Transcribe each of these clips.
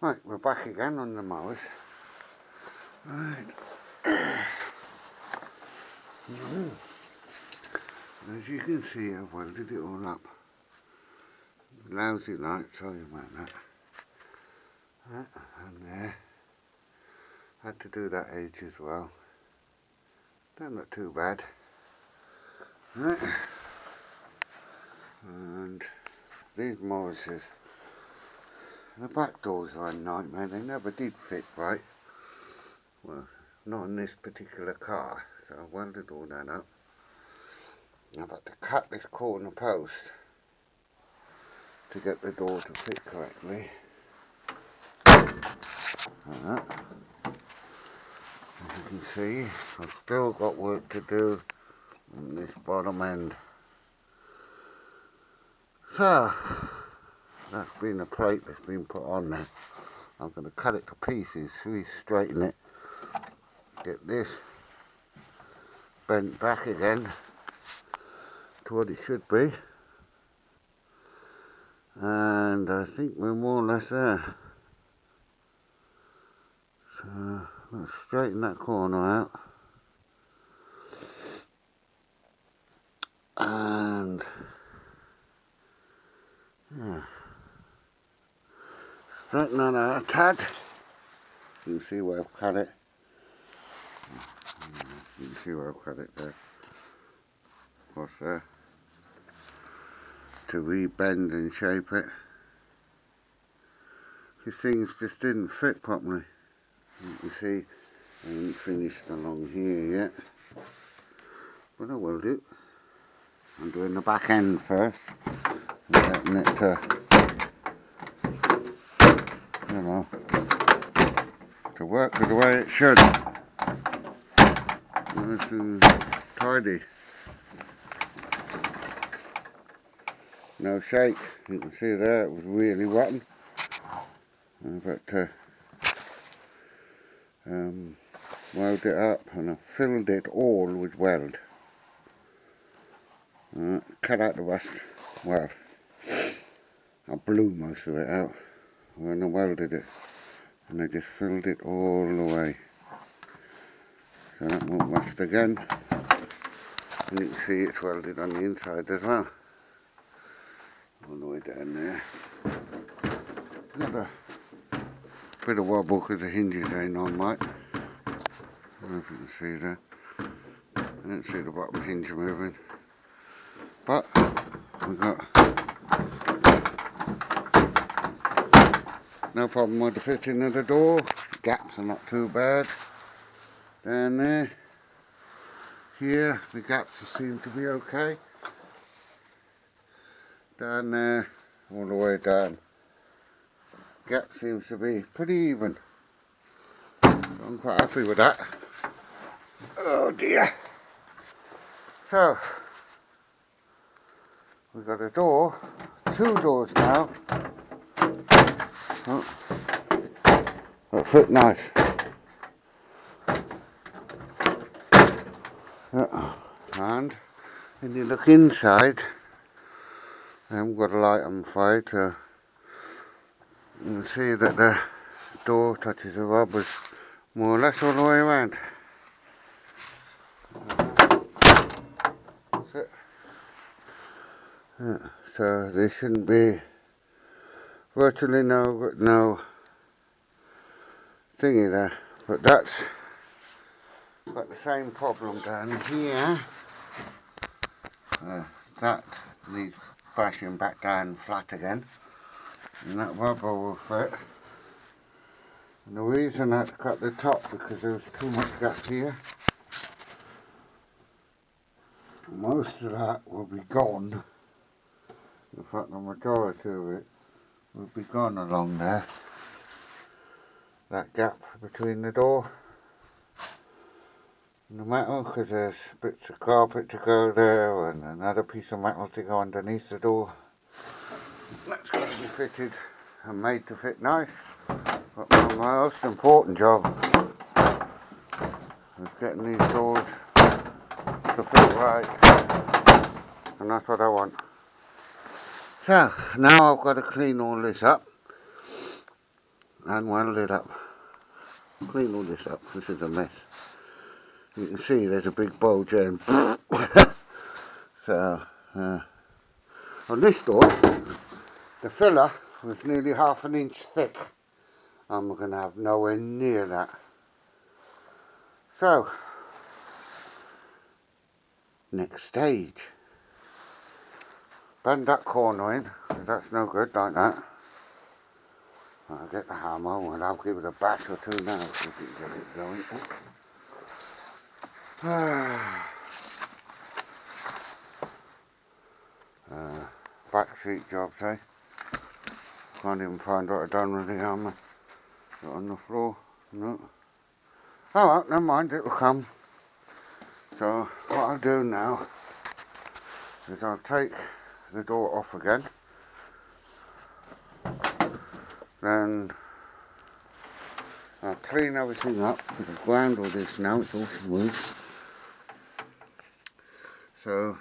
Right, we're back again on the mouse. Right. As you can see, I've welded it all up. Lousy light, sorry about that. And there. Had to do that edge as well. Don't look too bad. Right. And these Morrises. The back doors are a nightmare, they never did fit right. Well, not on this particular car, so I welded all that up. I've had to cut this corner post to get the door to fit correctly. Like that. As you can see, I've still got work to do on this bottom end. So, that's been a plate that's been put on there. I'm going to cut it to pieces, straighten it, get this bent back again to what it should be, and I think we're more or less there. So let's straighten that corner out, and yeah, straighten that out a tad. You can see where I've cut it. You can see where I've cut it there. What's there? To re-bend and shape it. Because things just didn't fit properly. You can see I haven't finished along here yet. But I will do. I'm doing the back end first. And getting it to, you know, to work the way it should. Nice and tidy. No shake. You can see there it was really rotten. I've got to weld it up, and I filled it all with weld. Cut out the rust. Well, I blew most of it out when I welded it, and I just filled it all the way, so that won't rust again. And you can see it's welded on the inside as well, all the way down there. Got a bit of wobble because the hinges ain't on right. I don't know if you can see there. I don't see the bottom hinge moving, but we've got no problem with the fitting of the door. Gaps are not too bad. Down there, here the gaps seem to be okay. Down there, all the way down, gap seems to be pretty even. So I'm quite happy with that. Oh dear. So we've got a door, two doors now. Oh, that fit nice. And when you look inside, I haven't got a light on fire to, you can see that the door touches the rubbers more or less all the way around. That's it. So there shouldn't be virtually no thingy there, but that's got the same problem down here. That needs bashing back down flat again, and that rubber will fit. And the reason I had to cut the top because there was too much gap here. Most of that will be gone. In fact, the majority of it will be gone along there. That gap between the door and the metal, because there's bits of carpet to go there and another piece of metal to go underneath the door. That's got to be fitted and made to fit nice. But my most important job is getting these doors to fit right, and that's what I want. So now I've got to clean all this up and weld it up. Clean all this up, this is a mess. You can see there's a big bulge in. So, on this door, the filler was nearly 1/2 inch thick. I'm going to have nowhere near that. So, next stage. Bend that corner in, because that's no good like that. I'll get the hammer and I'll give it a bash or two now so we can get it going. Back seat jobs, eh? Can't even find what I've done with the hammer. Is it on the floor? No. Oh well, never mind, it will come. So what I'll do now is I'll take the door off again. Then I'll clean everything up, because I've ground all this now, it's all smooth. So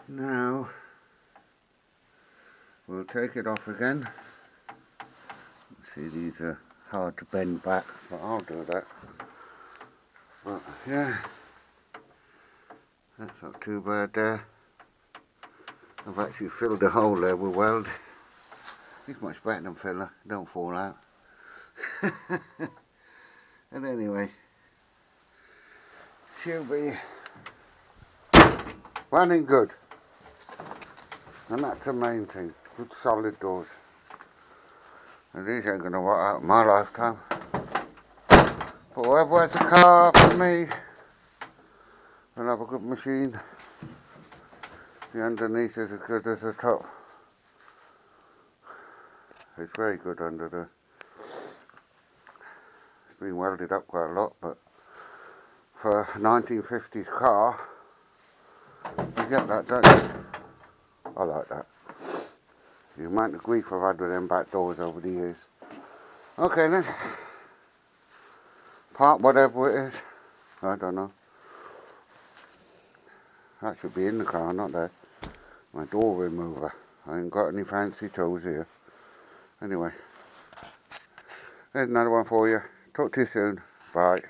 now we'll take it off again. See, these are hard to bend back, but I'll do that. But yeah, that's not too bad there. I've actually filled the hole there with weld. It's much better than filler, don't fall out. And anyway, she'll be running good. And that's the main thing, good solid doors. And these ain't gonna work out in my lifetime. But whoever has a car for me will have a good machine. The underneath is as good as the top. It's very good under the... It's been welded up quite a lot, but for a 1950s car, you get that, don't you? I like that. The amount of grief I've had with them back doors over the years. Okay then. Part whatever it is. I don't know. That should be in the car, not there. My door remover. I ain't got any fancy tools here. Anyway. There's another one for you. Talk to you soon. Bye.